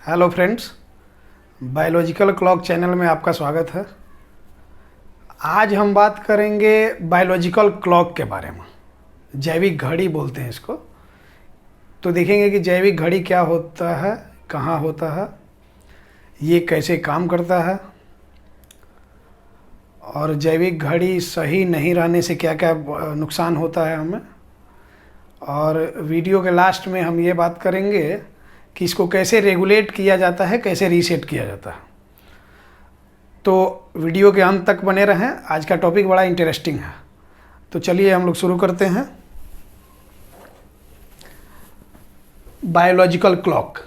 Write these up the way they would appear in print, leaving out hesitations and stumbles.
Hello friends, biological clock channel में आपका स्वागत है। आज हम बात करेंगे बायोलॉजिकल क्लॉक के बारे में। जैविक घड़ी बोलते हैं इसको। तो देखेंगे कि जैविक घड़ी क्या होता है, कहाँ होता है, ये कैसे काम करता है, और जैविक घड़ी सही नहीं रहने से क्या क्या नुकसान होता है हमें। और वीडियो के लास्ट में हम ये बात करेंगे कि इसको कैसे रेगुलेट किया जाता है, कैसे रीसेट किया जाता है। तो वीडियो के अंत तक बने रहें, आज का टॉपिक बड़ा इंटरेस्टिंग है। तो चलिए हम लोग शुरू करते हैं। बायोलॉजिकल क्लॉक,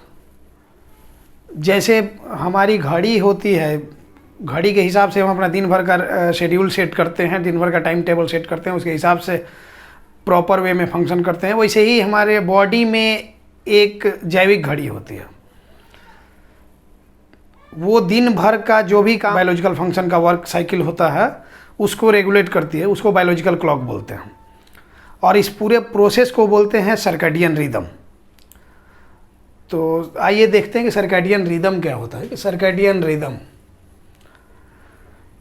जैसे हमारी घड़ी होती है, घड़ी के हिसाब से हम अपना दिन भर का शेड्यूल सेट करते हैं, दिन भर का टाइम टेबल सेट करते हैं, उसके हिसाब से प्रॉपर वे में फंक्शन करते हैं। वैसे ही हमारे बॉडी में एक जैविक घड़ी होती है। वो दिन भर का जो भी काम बायोलॉजिकल फंक्शन का वर्क साइकिल होता है उसको रेगुलेट करती है, उसको बायोलॉजिकल क्लॉक बोलते हैं। और इस पूरे प्रोसेस को बोलते हैं सर्कैडियन रिदम। तो आइए देखते हैं कि सर्कैडियन रिदम क्या होता है। कि circadian rhythm,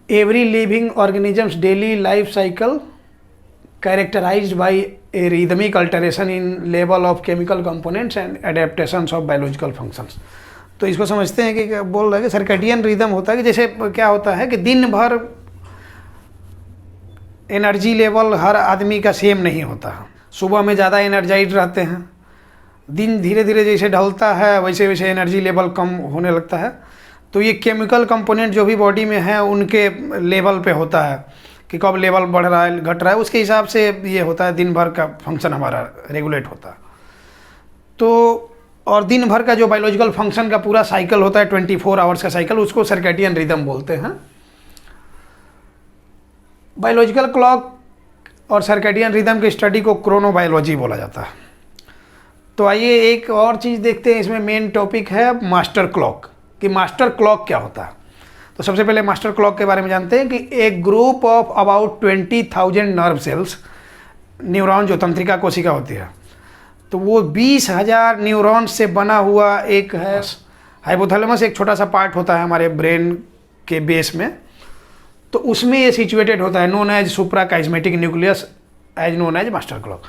every living organisms daily life cycle characterized by a rhythmic alteration in level of chemical components and adaptations of biological functions। तो इसको समझते हैं कि बोल रहे हैं कि सर्कैडियन रिदम होता है कि जैसे क्या होता है कि दिन भर एनर्जी लेवल हर आदमी का सेम नहीं होता है। सुबह में ज़्यादा एनर्जाइज रहते हैं, दिन धीरे धीरे जैसे ढलता है वैसे वैसे एनर्जी लेवल कम होने लगता है। तो ये केमिकल कंपोनेंट जो भी बॉडी में है उनके लेवल पे होता है कि कब लेवल बढ़ रहा है घट रहा है, उसके हिसाब से ये होता है, दिन भर का फंक्शन हमारा रेगुलेट होता है। तो और दिन भर का जो बायोलॉजिकल फंक्शन का पूरा साइकिल होता है 24 आवर्स का साइकिल, उसको सर्कैडियन रिदम बोलते हैं। बायोलॉजिकल क्लॉक और सर्कैडियन रिदम की स्टडी को क्रोनोबायोलॉजी बोला जाता है। तो आइए एक और चीज़ देखते हैं, इसमें मेन टॉपिक है मास्टर क्लॉक, कि मास्टर क्लॉक क्या होता है। तो सबसे पहले मास्टर क्लॉक के बारे में जानते हैं कि एक group of about 20,000 nerve cells, neuron जो तंत्रिका कोशिका होती है, तो वो 20,000 न्यूरॉन से बना हुआ एक है। हाइपोथैलेमस एक छोटा सा पार्ट होता है हमारे ब्रेन के बेस में, तो उसमें ये सिचुएटेड होता है, known as suprachiasmatic nucleus, as known as master clock.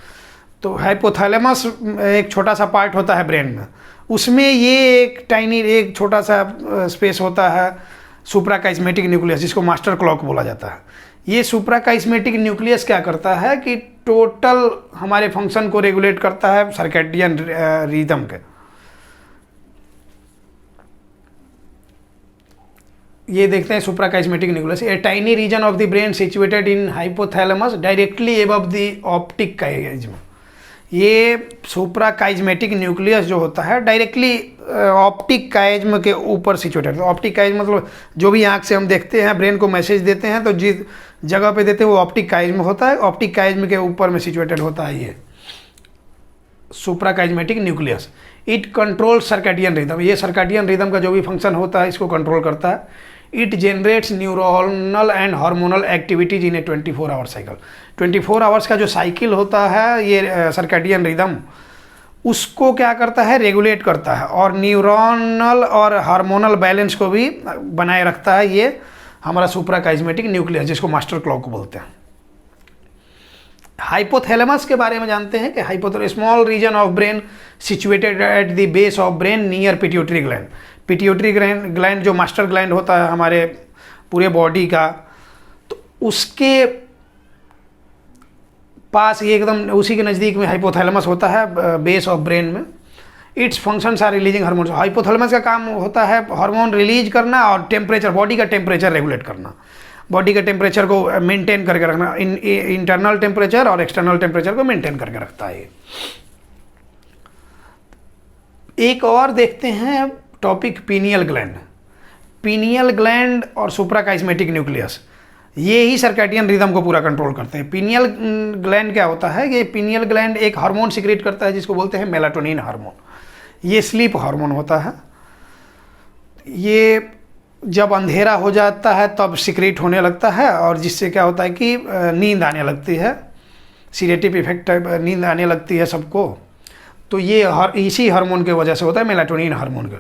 तो हाइपोथैलेमस एक छोटा सा पार्ट होता है ब्रेन में, उसमें ये एक टाइनी एक छोटा सा स्पेस होता है सुप्राकाइस्मेटिक न्यूक्लियस, जिसको मास्टर क्लॉक बोला जाता है। ये सुप्राकाइस्मेटिक न्यूक्लियस क्या करता है कि टोटल हमारे फंक्शन को रेगुलेट करता है सर्कैडियन रिदम के। ये देखते हैं suprachiasmatic nucleus, a tiny region of the brain situated in hypothalamus directly above the optic chiasm. ये सुप्राकाइज्मेटिक न्यूक्लियस जो होता है डायरेक्टली ऑप्टिक काइज्म के ऊपर सिचुएटेड। तो ऑप्टिक काइज्म मतलब जो भी आंख से हम देखते हैं, ब्रेन को मैसेज देते हैं, तो जिस जगह पे देते हैं वो ऑप्टिक काइज्म होता है। ऑप्टिक काइज्म के ऊपर में सिचुएटेड होता है ये suprachiasmatic nucleus. It control circadian rhythm, ये सर्कैडियन रिदम का जो भी फंक्शन होता है इसको कंट्रोल करता है। It generates neuronal and hormonal activities in a 24 hour cycle. 24 hours का जो साइकिल होता है ये सर्कैडियन रिदम, उसको क्या करता है, रेगुलेट करता है, और न्यूरोनल और हार्मोनल बैलेंस को भी बनाए रखता है ये हमारा सुप्राकाइस्मेटिक न्यूक्लियस, जिसको मास्टर क्लॉक बोलते हैं। हाइपोथैलेमस के बारे में जानते हैं कि hypothalamus small region of brain situated at the base of brain near pituitary gland. Pituitary gland जो मास्टर ग्लैंड होता है हमारे पूरे बॉडी का, तो उसके पास ये एकदम उसी के नज़दीक में हाइपोथैलेमस होता है बेस ऑफ ब्रेन में। Its functions are releasing hormones. Hypothalamus का काम होता है हार्मोन रिलीज करना और टेम्परेचर, बॉडी का टेम्परेचर रेगुलेट करना, बॉडी के टेम्परेचर को मेंटेन करके रखना, इंटरनल टेम्परेचर और एक्सटर्नल टेम्परेचर को मेंटेन करके रखता है ये। एक और देखते हैं topic pineal gland. Pineal gland और सुप्राकाइस्मेटिक न्यूक्लियस ये ही सर्कैडियन रिदम को पूरा कंट्रोल करते हैं। पीनियल ग्लैंड क्या होता है कि पीनियल ग्लैंड एक हार्मोन सिक्रेट करता है जिसको बोलते हैं मेलाटोनिन हार्मोन। ये स्लीप हार्मोन होता है। ये जब अंधेरा हो जाता है तब सिक्रेट होने लगता है, और जिससे क्या होता है कि नींद आने लगती है, सीडेटिव इफेक्ट, नींद आने लगती है सबको। तो ये इसी हार्मोन के वजह से होता है, मेलाटोनिन हार्मोन का।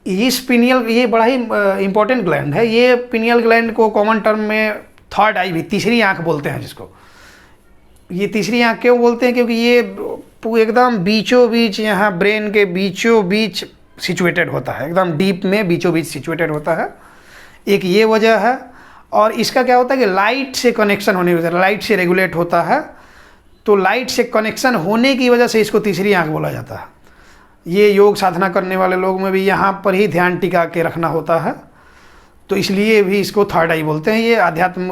इस पिनियल, ये बड़ा ही इंपॉर्टेंट ग्लैंड है। ये पिनियल ग्लैंड को कॉमन टर्म में थर्ड आई भी, तीसरी आंख बोलते हैं जिसको। ये तीसरी आंख क्यों बोलते हैं? क्योंकि ये एकदम बीचों बीच, यहाँ ब्रेन के बीचों बीच सिचुएटेड होता है, एकदम डीप में बीचों बीच सिचुएटेड होता है। एक ये वजह है। और इसका क्या होता है कि लाइट से कनेक्शन होने की वजह, लाइट से रेगुलेट होता है, तो लाइट से कनेक्शन होने की वजह से इसको तीसरी आंख बोला जाता है। ये योग साधना करने वाले लोग में भी यहाँ पर ही ध्यान टिका के रखना होता है, तो इसलिए भी इसको थर्ड आई बोलते हैं। ये अध्यात्म,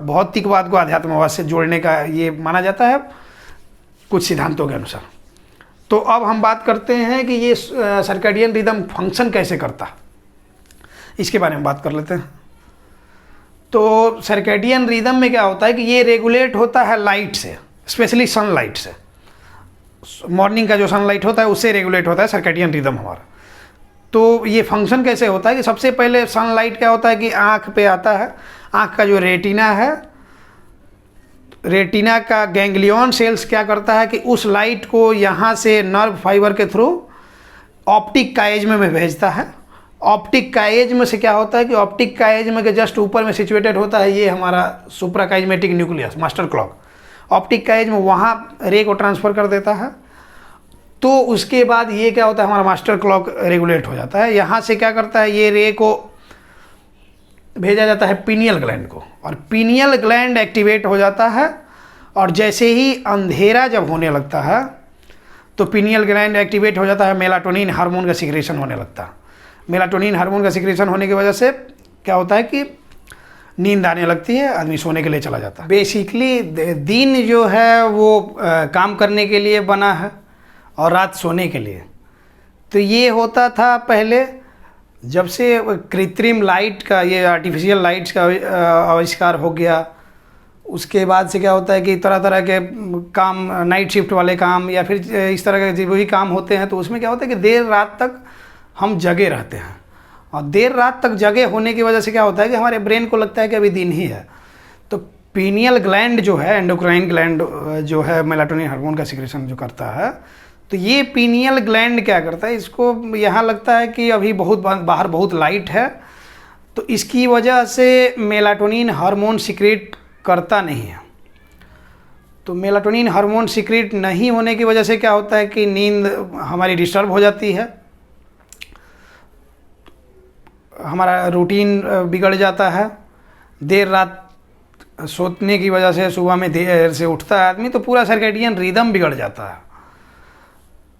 भौतिकवाद को अध्यात्मवाद से जोड़ने का ये माना जाता है कुछ सिद्धांतों के अनुसार। तो अब हम बात करते हैं कि ये सर्कैडियन रिदम फंक्शन कैसे करता है, इसके बारे में बात कर लेते हैं। तो सर्कैडियन रिदम में क्या होता है कि ये रेगुलेट होता है लाइट से, स्पेशली सनलाइट से। मॉर्निंग का जो सनलाइट होता है उससे रेगुलेट होता है सर्कैडियन रिदम हमारा। तो ये फंक्शन कैसे होता है कि सबसे पहले सनलाइट क्या होता है कि आँख पे आता है। आँख का जो रेटिना है, रेटिना का गैंग्लियन सेल्स क्या करता है कि उस लाइट को यहाँ से नर्व फाइबर के थ्रू ऑप्टिक काइज्म में भेजता है। ऑप्टिक काइज्म से क्या होता है कि ऑप्टिक काइज्म के जस्ट ऊपर में सिचुएटेड होता है ये हमारा सुप्राकाइज्मेटिक न्यूक्लियस, मास्टर क्लॉक। ऑप्टिक काइज्म वहाँ रे को ट्रांसफ़र कर देता है, तो उसके बाद ये क्या होता है, हमारा मास्टर क्लॉक रेगुलेट हो जाता है। यहाँ से क्या करता है, ये रे को भेजा जाता है पीनियल ग्लैंड को, और पीनियल ग्लैंड एक्टिवेट हो जाता है। और जैसे ही अंधेरा जब होने लगता है तो पीनियल ग्लैंड एक्टिवेट हो जाता है, मेलाटोनिन हार्मोन का सिक्रेशन होने लगता है। मेलाटोनिन हार्मोन का सिक्रेशन होने की वजह से क्या होता है कि नींद आने लगती है, आदमी सोने के लिए चला जाता है। बेसिकली दिन जो है वो काम करने के लिए बना है और रात सोने के लिए। तो ये होता था पहले, जब से कृत्रिम लाइट का, ये आर्टिफिशियल लाइट्स का आविष्कार हो गया, उसके बाद से क्या होता है कि तरह तरह के काम, नाइट शिफ्ट वाले काम या फिर इस तरह के जो भी काम होते हैं, तो उसमें क्या होता है कि देर रात तक हम जगे रहते हैं। और देर रात तक जगे होने की वजह से क्या होता है कि हमारे ब्रेन को लगता है कि अभी दिन ही है। तो पीनियल ग्लैंड जो है, एंडोक्राइन ग्लैंड जो है, मेलाटोनिन हार्मोन का सिक्रेशन जो करता है, तो ये पीनियल ग्लैंड क्या करता है, इसको यहाँ लगता है कि अभी बाहर बहुत लाइट है, तो इसकी वजह से मेलाटोनिन हार्मोन सिक्रेट करता नहीं है। तो मेलाटोनिन हार्मोन सिक्रेट नहीं होने की वजह से क्या होता है कि नींद हमारी डिस्टर्ब हो जाती है, हमारा रूटीन बिगड़ जाता है। देर रात सोने की वजह से सुबह में देर से उठता है आदमी, तो पूरा सर्कैडियन रिदम बिगड़ जाता है।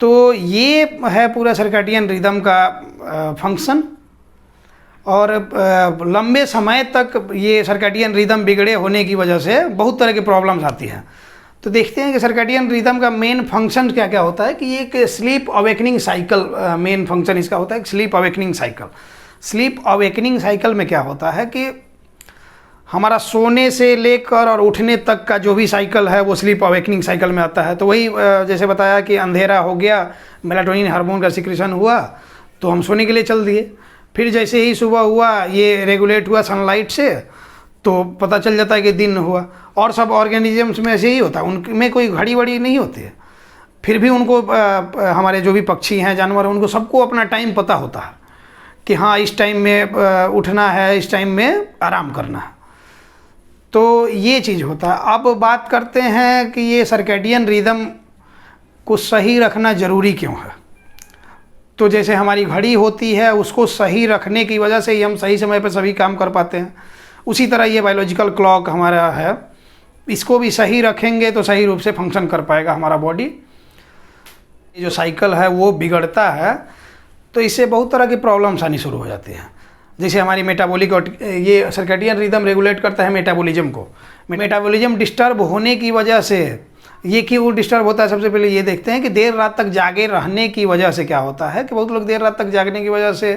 तो ये है पूरा सर्कैडियन रिदम का फंक्शन। और लंबे समय तक ये सर्कैडियन रिदम बिगड़े होने की वजह से बहुत तरह की प्रॉब्लम्स आती हैं। तो देखते हैं कि सर्कैडियन रिदम का मेन फंक्शन क्या क्या होता है। कि ये एक sleep awakening cycle, main function इसका होता है sleep awakening cycle. Sleep awakening cycle में क्या होता है कि हमारा सोने से लेकर और उठने तक का जो भी साइकिल है वो स्लीप अवेकनिंग साइकिल में आता है। तो वही जैसे बताया कि अंधेरा हो गया, मेलाटोनिन हार्मोन का सिक्रेशन हुआ, तो हम सोने के लिए चल दिए। फिर जैसे ही सुबह हुआ, ये रेगुलेट हुआ सनलाइट से, तो पता चल जाता है कि दिन हुआ। और सब ऑर्गेनिजम्स में ऐसे ही होता है, उनमें कोई घड़ी वड़ी नहीं होती है, फिर भी उनको हमारे जो भी पक्षी हैं, जानवर हैं, उनको सबको अपना टाइम पता होता है कि हाँ इस टाइम में उठना है, इस टाइम में आराम करना है। तो ये चीज़ होता है। अब बात करते हैं कि ये सर्कैडियन रिदम को सही रखना ज़रूरी क्यों है। तो जैसे हमारी घड़ी होती है, उसको सही रखने की वजह से ही हम सही समय पर सभी काम कर पाते हैं। उसी तरह ये बायोलॉजिकल क्लॉक हमारा है, इसको भी सही रखेंगे तो सही रूप से फंक्शन कर पाएगा हमारा बॉडी। ये जो साइकिल है वो बिगड़ता है, तो इससे बहुत तरह की प्रॉब्लम्स आनी शुरू हो जाती हैं। जैसे हमारी मेटाबॉलिक, ये सर्कैडियन रिदम रेगुलेट करता है मेटाबॉलिज्म को। मेटाबॉलिज्म डिस्टर्ब होने की वजह से, ये क्यों डिस्टर्ब होता है, सबसे पहले ये देखते हैं कि देर रात तक जागे रहने की वजह से क्या होता है कि बहुत लोग देर रात तक जागने की वजह से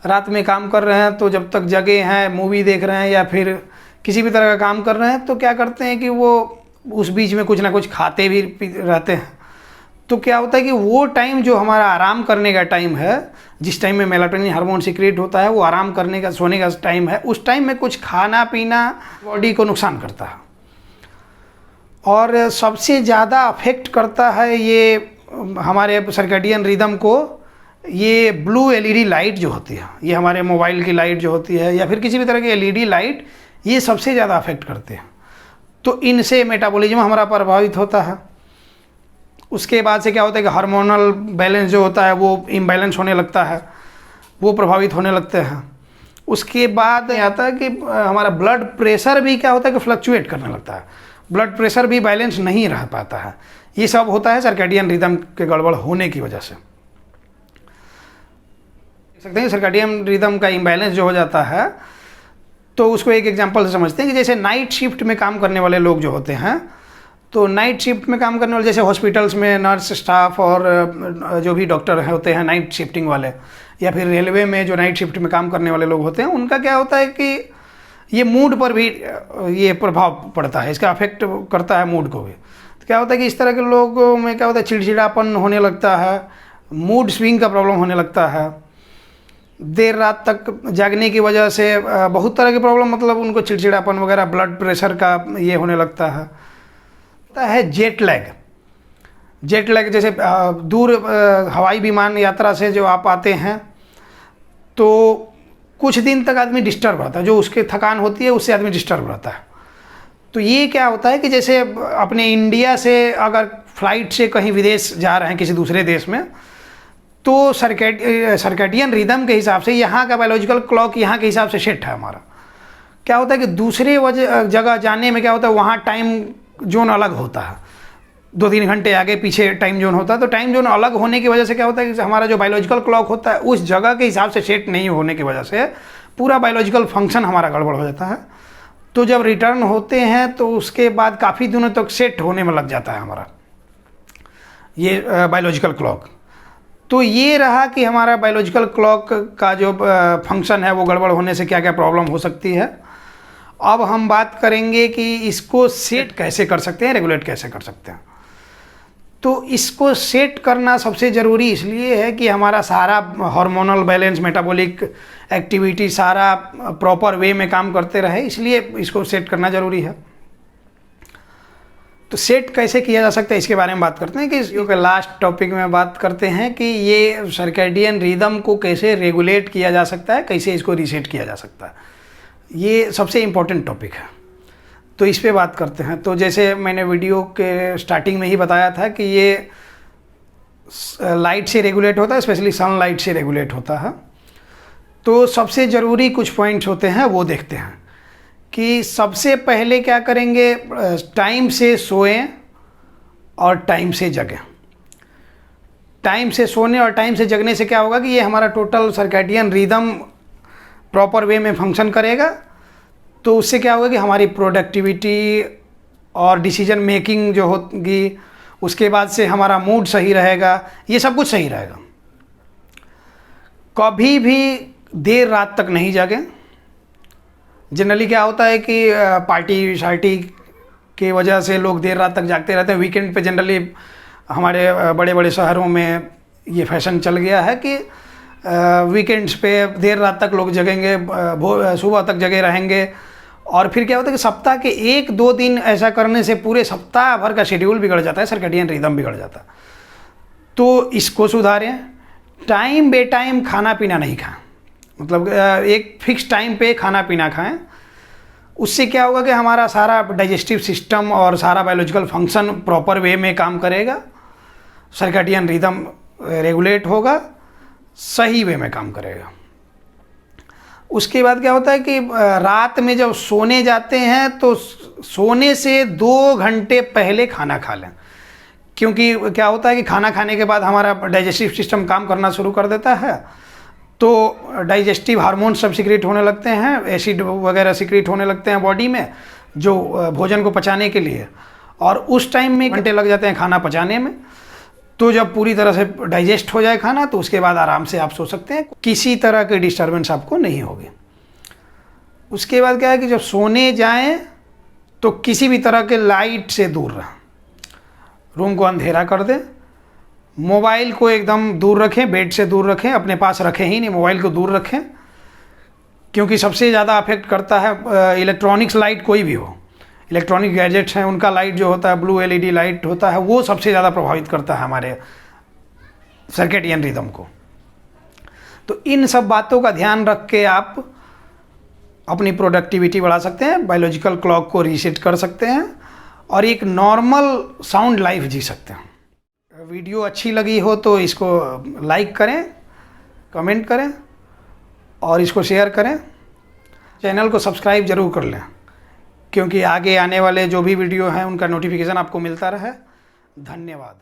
रात में काम कर रहे हैं, तो जब तक जगे हैं, मूवी देख रहे हैं या फिर किसी भी तरह का काम कर रहे हैं, तो क्या करते हैं कि वो उस बीच में कुछ ना कुछ खाते भी रहते हैं। तो क्या होता है कि वो टाइम जो हमारा आराम करने का टाइम है, जिस टाइम में मेलाटोनिन हार्मोन सिक्रेट होता है, वो आराम करने का, सोने का टाइम है, उस टाइम में कुछ खाना पीना बॉडी को नुकसान करता है। और सबसे ज़्यादा अफेक्ट करता है ये हमारे सर्कैडियन रिदम को ये ब्लू एलईडी लाइट जो होती है, ये हमारे मोबाइल की लाइट जो होती है या फिर किसी भी तरह की एलईडी लाइट, ये सबसे ज़्यादा अफेक्ट करते हैं। तो इनसे मेटाबॉलिज्म हमारा प्रभावित होता है। उसके बाद से क्या होता है कि हार्मोनल बैलेंस जो होता है वो इम्बैलेंस होने लगता है, वो प्रभावित होने लगते हैं। उसके बाद आता है कि हमारा ब्लड प्रेशर भी क्या होता है कि फ्लक्चुएट करने लगता है, ब्लड प्रेशर भी बैलेंस नहीं रह पाता है। ये सब होता है सर्कैडियन रिदम के गड़बड़ होने की वजह से। देख सकते हैं सर्कैडियन रिदम का इम्बैलेंस जो हो जाता है, तो उसको एक एग्जांपल से समझते हैं कि जैसे नाइट शिफ्ट में काम करने वाले लोग जो होते हैं, तो नाइट शिफ्ट में काम करने वाले जैसे हॉस्पिटल्स में नर्स स्टाफ और जो भी डॉक्टर होते हैं नाइट शिफ्टिंग वाले, या फिर रेलवे में जो नाइट शिफ्ट में काम करने वाले लोग होते हैं, उनका क्या होता है कि ये मूड पर भी ये प्रभाव पड़ता है, इसका अफेक्ट करता है मूड को भी। तो क्या होता है कि इस तरह के लोगों में क्या होता है, चिड़चिड़ापन होने लगता है, मूड स्विंग का प्रॉब्लम होने लगता है, देर रात तक जागने की वजह से बहुत तरह की प्रॉब्लम, मतलब उनको चिड़चिड़ापन वगैरह, ब्लड प्रेशर का ये होने लगता है। जेट लैग जैसे दूर हवाई विमान यात्रा से जो आप आते हैं, तो कुछ दिन तक आदमी डिस्टर्ब रहता है, जो उसके थकान होती है उससे आदमी डिस्टर्ब रहता है। तो ये क्या होता है कि जैसे अपने इंडिया से अगर फ्लाइट से कहीं विदेश जा रहे हैं किसी दूसरे देश में, तो सर्कैडियन रिदम के हिसाब से यहाँ का बायोलॉजिकल क्लॉक यहाँ के हिसाब से सेट है हमारा। क्या होता है कि दूसरे जगह जाने में क्या होता है, वहाँ टाइम जोन अलग होता है, 2-3 घंटे आगे पीछे टाइम जोन होता है। तो टाइम जोन अलग होने की वजह से क्या होता है कि हमारा जो बायोलॉजिकल क्लॉक होता है उस जगह के हिसाब से सेट नहीं होने की वजह से पूरा बायोलॉजिकल फंक्शन हमारा गड़बड़ हो जाता है। तो जब रिटर्न होते हैं तो उसके बाद काफ़ी दिनों तक सेट होने में लग जाता है हमारा ये बायोलॉजिकल क्लॉक। तो ये रहा कि हमारा बायोलॉजिकल क्लॉक का जो फंक्शन है वो गड़बड़ होने से क्या क्या प्रॉब्लम हो सकती है। अब हम बात करेंगे कि इसको सेट कैसे कर सकते हैं, रेगुलेट कैसे कर सकते हैं। तो इसको सेट करना सबसे ज़रूरी इसलिए है कि हमारा सारा हार्मोनल बैलेंस, मेटाबॉलिक एक्टिविटी सारा प्रॉपर वे में काम करते रहे, इसलिए इसको सेट करना ज़रूरी है। तो सेट कैसे किया जा सकता है इसके बारे में बात करते हैं कि क्योंकि लास्ट टॉपिक में बात करते हैं कि ये सर्कैडियन रिदम को कैसे रेगुलेट किया जा सकता है, कैसे इसको रीसेट किया जा सकता है। ये सबसे इम्पोर्टेंट टॉपिक है, तो इस पे बात करते हैं। तो जैसे मैंने वीडियो के स्टार्टिंग में ही बताया था कि ये लाइट से रेगुलेट होता है, स्पेशली सनलाइट से रेगुलेट होता है। तो सबसे ज़रूरी कुछ पॉइंट्स होते हैं वो देखते हैं कि सबसे पहले क्या करेंगे, टाइम से सोएं और टाइम से जगें। टाइम से सोने और टाइम से जगने से क्या होगा कि ये हमारा total circadian rhythm proper way में फंक्शन करेगा। तो उससे क्या होगा कि हमारी प्रोडक्टिविटी और डिसीजन मेकिंग जो होगी, उसके बाद से हमारा मूड सही रहेगा, ये सब कुछ सही रहेगा। कभी भी देर रात तक नहीं जागें। जनरली क्या होता है कि पार्टी शार्टी की वजह से लोग देर रात तक जागते रहते हैं। वीकेंड पे जनरली हमारे बड़े बड़े शहरों में ये फैशन चल गया है कि वीकेंड्स पे देर रात तक लोग जगेंगे, सुबह तक जगे रहेंगे। और फिर क्या होता है कि सप्ताह के 1-2 दिन ऐसा करने से पूरे सप्ताह भर का शेड्यूल बिगड़ जाता है, सर्कैडियन रिदम बिगड़ जाता है। तो इसको सुधारें। टाइम बे टाइम खाना पीना नहीं खाएं, मतलब एक फिक्स टाइम पे खाना पीना खाएं। उससे क्या होगा कि हमारा सारा डाइजेस्टिव सिस्टम और सारा बायोलॉजिकल फंक्शन प्रॉपर वे में काम करेगा, सर्कैडियन रिदम रेगुलेट होगा, सही वे में काम करेगा। उसके बाद क्या होता है कि रात में जब सोने जाते हैं तो सोने से 2 घंटे पहले खाना खा लें, क्योंकि क्या होता है कि खाना खाने के बाद हमारा डाइजेस्टिव सिस्टम काम करना शुरू कर देता है, तो डाइजेस्टिव हार्मोन सब सिक्रीट होने लगते हैं, एसिड वगैरह सिक्रीट होने लगते हैं बॉडी में जो भोजन को पचाने के लिए, और उस टाइम में घंटे लग जाते हैं खाना पचाने में। तो जब पूरी तरह से डाइजेस्ट हो जाए खाना तो उसके बाद आराम से आप सो सकते हैं, किसी तरह की डिस्टर्बेंस आपको नहीं होगी। उसके बाद क्या है कि जब सोने जाएं तो किसी भी तरह के लाइट से दूर रहें, रूम को अंधेरा कर दें, मोबाइल को एकदम दूर रखें, बेड से दूर रखें, अपने पास रखें ही नहीं, मोबाइल को दूर रखें, क्योंकि सबसे ज़्यादा अफेक्ट करता है इलेक्ट्रॉनिक्स लाइट, कोई भी हो, इलेक्ट्रॉनिक गैजेट्स हैं उनका लाइट जो होता है, ब्लू एलईडी लाइट होता है, वो सबसे ज़्यादा प्रभावित करता है हमारे सर्कैडियन रिदम को। तो इन सब बातों का ध्यान रख के आप अपनी प्रोडक्टिविटी बढ़ा सकते हैं, बायोलॉजिकल क्लॉक को रीसेट कर सकते हैं और एक नॉर्मल साउंड लाइफ जी सकते हैं। वीडियो अच्छी लगी हो तो इसको लाइक करें, कमेंट करें और इसको शेयर करें। चैनल को सब्सक्राइब ज़रूर कर लें, क्योंकि आगे आने वाले जो भी वीडियो हैं उनका नोटिफिकेशन आपको मिलता रहे। धन्यवाद।